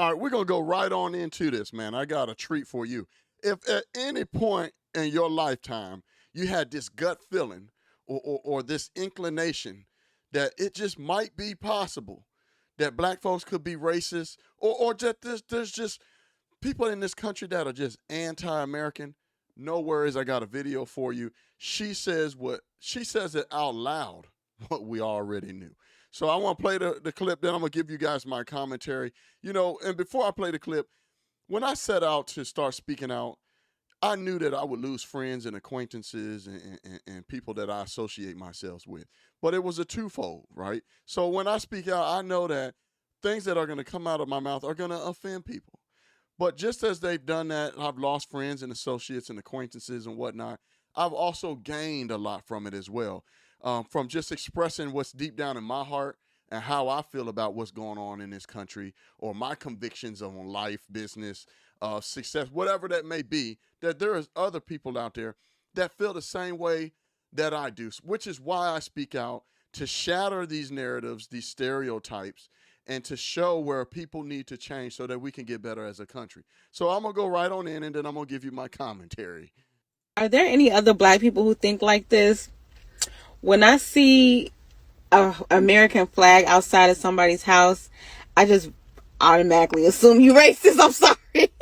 All right, we're going to go right on into this, man. I got a treat for you. If at any point in your lifetime you had this gut feeling or this inclination that it just might be possible that black folks could be racist or just there's just people in this country that are just anti-American, no worries. I got a video for you. She says it out loud, what we already knew. So I want to play the clip, then I'm going to give you guys my commentary. And before I play the clip, when I set out to start speaking out, I knew that I would lose friends and acquaintances and people that I associate myself with. But it was a twofold, right? So when I speak out, I know that things that are going to come out of my mouth are going to offend people. But just as they've done that, I've lost friends and associates and acquaintances and whatnot. I've also gained a lot from it as well, from just expressing what's deep down in my heart and how I feel about what's going on in this country or my convictions on life, business, success, whatever that may be, that there is other people out there that feel the same way that I do, which is why I speak out to shatter these narratives, these stereotypes, and to show where people need to change so that we can get better as a country. So I'm going to go right on in and then I'm going to give you my commentary. Are there any other black people who think like this? When I see a American flag outside of somebody's house, I just automatically assume you racist. I'm sorry.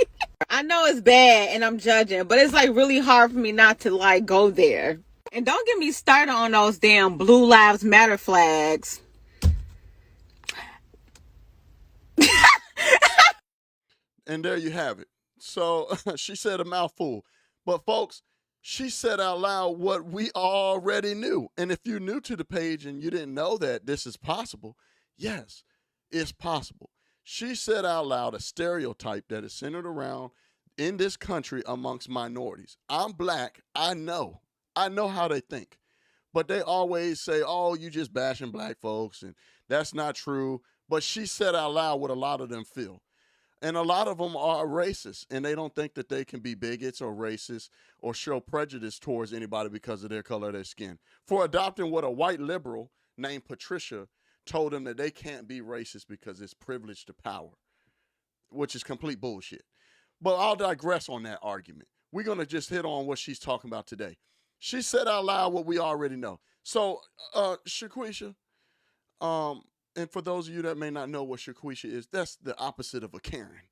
I know it's bad and I'm judging, but it's like really hard for me not to like go there. And don't get me started on those damn Blue Lives Matter flags. And there you have it. So she said a mouthful. But folks, she said out loud what we already knew. And if you're new to the page and you didn't know that this is possible, yes, it's possible. She said out loud a stereotype that is centered around in this country amongst minorities. I'm black. I know. I know how they think. But they always say, oh, you just bashing black folks. And that's not true. But she said out loud what a lot of them feel. And a lot of them are racist, and they don't think that they can be bigots or racist or show prejudice towards anybody because of their color of their skin. For adopting what a white liberal named Patricia told them that they can't be racist because it's privilege to power, which is complete bullshit. But I'll digress on that argument. We're going to just hit on what she's talking about today. She said out loud what we already know. So, Shaquisha, and for those of you that may not know what Shaquisha is, that's the opposite of a Karen.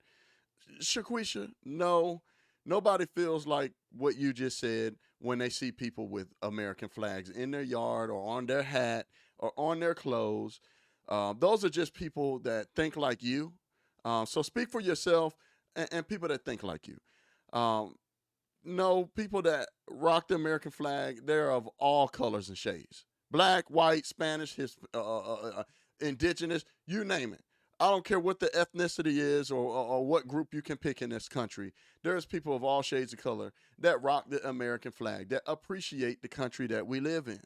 Shaquisha, no, nobody feels like what you just said when they see people with American flags in their yard or on their hat or on their clothes. Those are just people that think like you. So speak for yourself and people that think like you. Um, no, people that rock the American flag, they're of all colors and shades. Black, white, Spanish, indigenous, you name it. I don't care what the ethnicity is or what group you can pick in this country. There's people of all shades of color that rock the American flag, that appreciate the country that we live in,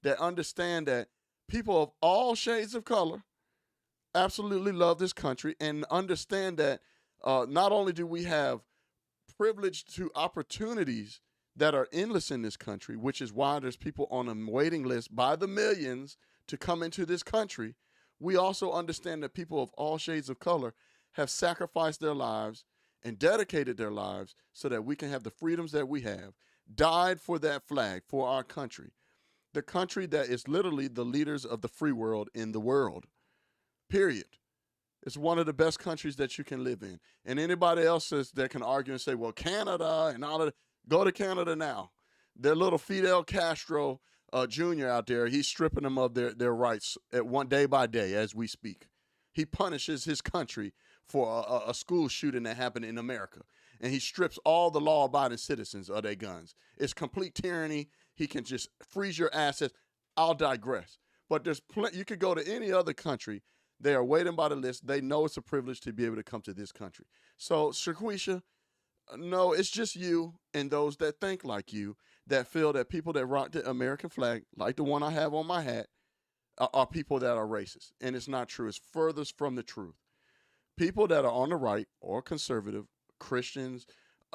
that understand that people of all shades of color absolutely love this country and understand that not only do we have privilege to opportunities that are endless in this country, which is why there's people on a waiting list by the millions to come into this country. We also understand that people of all shades of color have sacrificed their lives and dedicated their lives so that we can have the freedoms that we have, died for that flag, for our country, the country that is literally the leaders of the free world in the world, period. It's one of the best countries that you can live in. And anybody else that can argue and say, well, Canada and all of that, go to Canada now. Their little Fidel Castro Jr. out there, he's stripping them of their rights at one day by day as we speak. He punishes his country for a school shooting that happened in America. And he strips all the law-abiding citizens of their guns. It's complete tyranny. He can just freeze your assets. I'll digress. But you could go to any other country. They are waiting by the list. They know it's a privilege to be able to come to this country. So, Shaquisha, no, it's just you and those that think like you that feel that people that rock the American flag, like the one I have on my hat, are people that are racist. And it's not true. It's furthest from the truth. People that are on the right or conservative, Christians,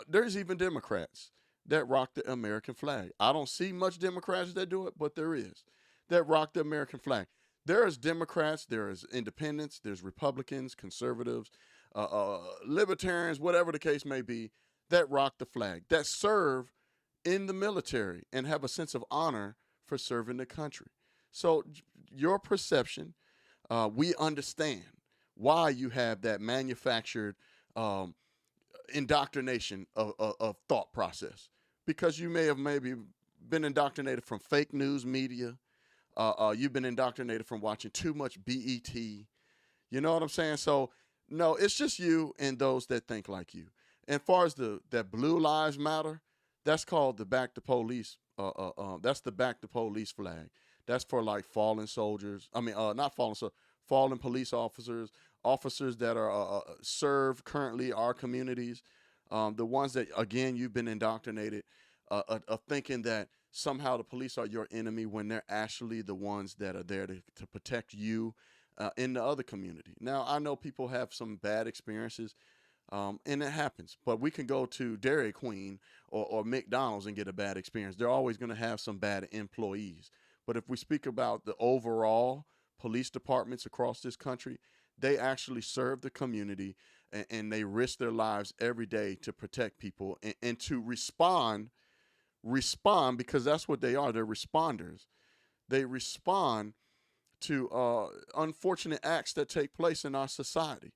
there's even Democrats that rock the American flag. I don't see much Democrats that do it, but there is, that rock the American flag. There is Democrats, there is independents, there's Republicans, conservatives, libertarians, whatever the case may be, that rock the flag, that serve in the military and have a sense of honor for serving the country. So, your perception, we understand why you have that manufactured um, indoctrination of thought process, because you may have maybe been indoctrinated from fake news media. You've been indoctrinated from watching too much BET. You know what I'm saying? So no, it's just you and those that think like you. And far as the that blue lives matter, that's called the back the police. That's the back the police flag. That's for like fallen soldiers. I mean, not fallen so fallen police officers, officers that are serve currently our communities. The ones that again you've been indoctrinated of thinking that somehow the police are your enemy when they're actually the ones that are there to protect you in the other community. Now, I know people have some bad experiences, and it happens, but we can go to Dairy Queen or McDonald's and get a bad experience. They're always going to have some bad employees. But if we speak about the overall police departments across this country, they actually serve the community and they risk their lives every day to protect people and to respond because that's what they are. They're responders. They respond to unfortunate acts that take place in our society,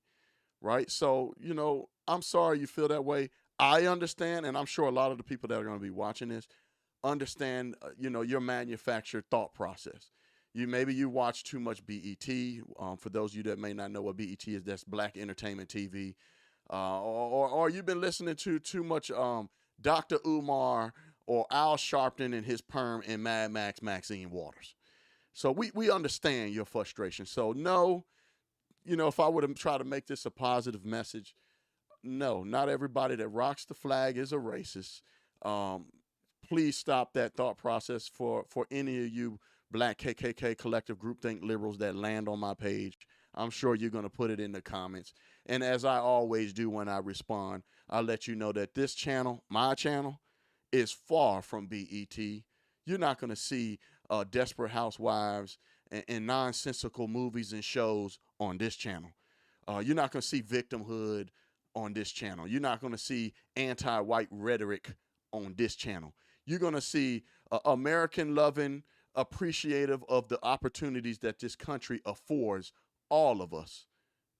right? So, I'm sorry you feel that way. I understand, and I'm sure a lot of the people that are going to be watching this understand, your manufactured thought process. Maybe you watch too much BET. For those of you that may not know what BET is, that's Black Entertainment TV. Or you've been listening to too much Dr. Umar or Al Sharpton and his perm and Mad Max Maxine Waters. So we understand your frustration. So no, if I were to try to make this a positive message, no, not everybody that rocks the flag is a racist. Um, Please stop that thought process for any of you black KKK collective groupthink liberals that land on my page. I'm sure you're going to put it in the comments. And as I always do when I respond, I'll let you know that this channel, my channel, is far from BET. You're not going to see Desperate Housewives and nonsensical movies and shows on this channel. You're not going to see victimhood on this channel. You're not going to see anti-white rhetoric on this channel. You're going to see American loving, appreciative of the opportunities that this country affords all of us,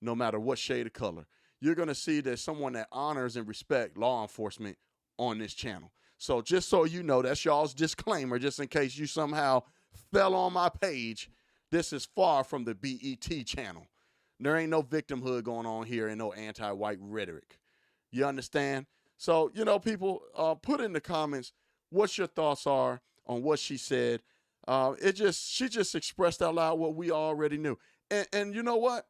no matter what shade of color. You're going to see there's someone that honors and respects law enforcement on this channel. So just so you know, that's y'all's disclaimer, just in case you somehow fell on my page. This is far from the BET channel. There ain't no victimhood going on here and no anti-white rhetoric. You understand? So, people, put in the comments what your thoughts are on what she said. She just expressed out loud what we already knew. And you know what?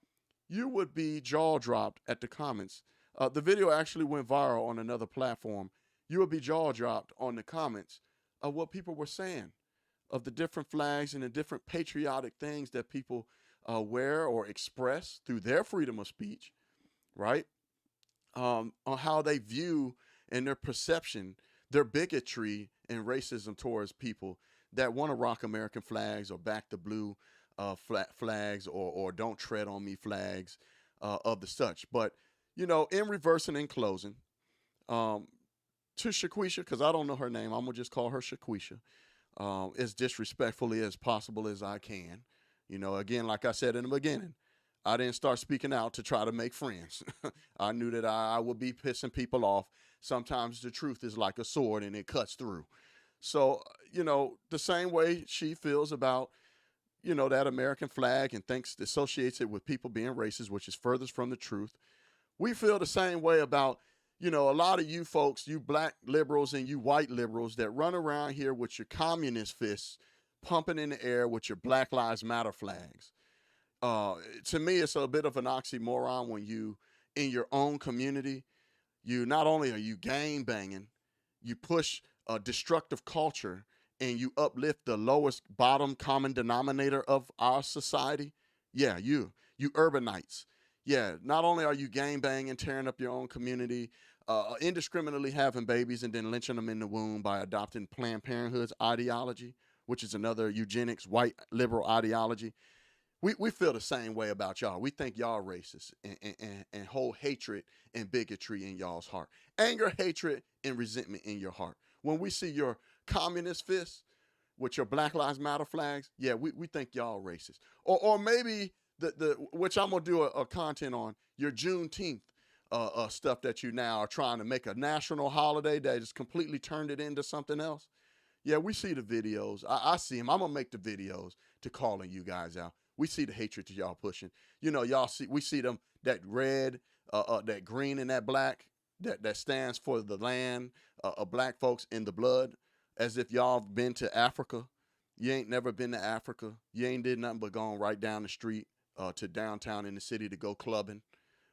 You would be jaw dropped at the comments. The video actually went viral on another platform. You would be jaw dropped on the comments of what people were saying, of the different flags and the different patriotic things that people wear or express through their freedom of speech, right? On how they view and their perception, their bigotry and racism towards people that want to rock American flags or back the blue flags or don't tread on me flags of the such. But, in reverse and in closing, to Shaquisha, because I don't know her name, I'm going to just call her Shaquisha, as disrespectfully as possible as I can. Again, like I said in the beginning, I didn't start speaking out to try to make friends. I knew that I would be pissing people off. Sometimes the truth is like a sword and it cuts through. So, the same way she feels about, that American flag and associates it with people being racist, which is furthest from the truth. We feel the same way about, a lot of you folks, you black liberals and you white liberals that run around here with your communist fists pumping in the air with your Black Lives Matter flags. To me, it's a bit of an oxymoron when you, in your own community, you not only are you gang banging, you push a destructive culture and you uplift the lowest bottom common denominator of our society. Yeah, you urbanites. Yeah, not only are you gang banging, tearing up your own community, indiscriminately having babies and then lynching them in the womb by adopting Planned Parenthood's ideology, which is another eugenics, white liberal ideology. we feel the same way about y'all. We think y'all racist and hold hatred and bigotry in y'all's heart. Anger, hatred, and resentment in your heart. When we see your communist fists with your Black Lives Matter flags, yeah, we think y'all racist. Or maybe the which I'm gonna do a content on, your Juneteenth stuff that you now are trying to make a national holiday that has completely turned it into something else. Yeah, we see the videos. I see them. I'm gonna make the videos to calling you guys out. We see the hatred that y'all pushing. You know, y'all see we see them that red, that green, and that black that stands for the land of black folks in the blood, as if y'all been to Africa. You ain't never been to Africa. You ain't did nothing but going right down the street to downtown in the city to go clubbing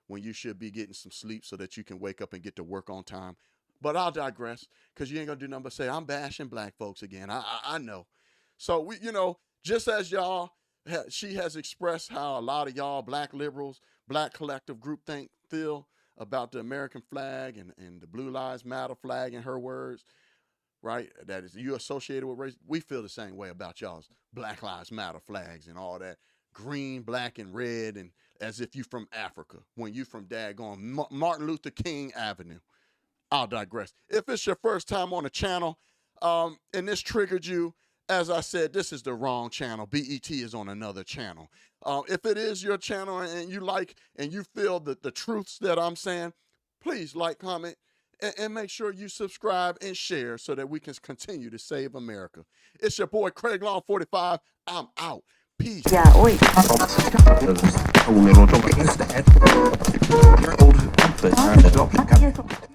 when you should be getting some sleep so that you can wake up and get to work on time. But I'll digress because you ain't gonna do nothing but say I'm bashing black folks again. I know. So we, just as y'all, she has expressed how a lot of y'all black liberals, black collective groupthink feel about the American flag and the Blue Lives Matter flag in her words, right? That is you associated with race. We feel the same way about y'all's Black Lives Matter flags and all that green, black, and red, and as if you from Africa when you from daggone Martin Luther King Avenue. I'll digress. If it's your first time on the channel, and this triggered you, as I said, this is the wrong channel. BET is on another channel. If it is your channel and you like and you feel that the truths that I'm saying, please like, comment, and make sure you subscribe and share so that we can continue to save America. It's your boy Craig Long 45. I'm out. Peace. Yeah, oi. You're old, but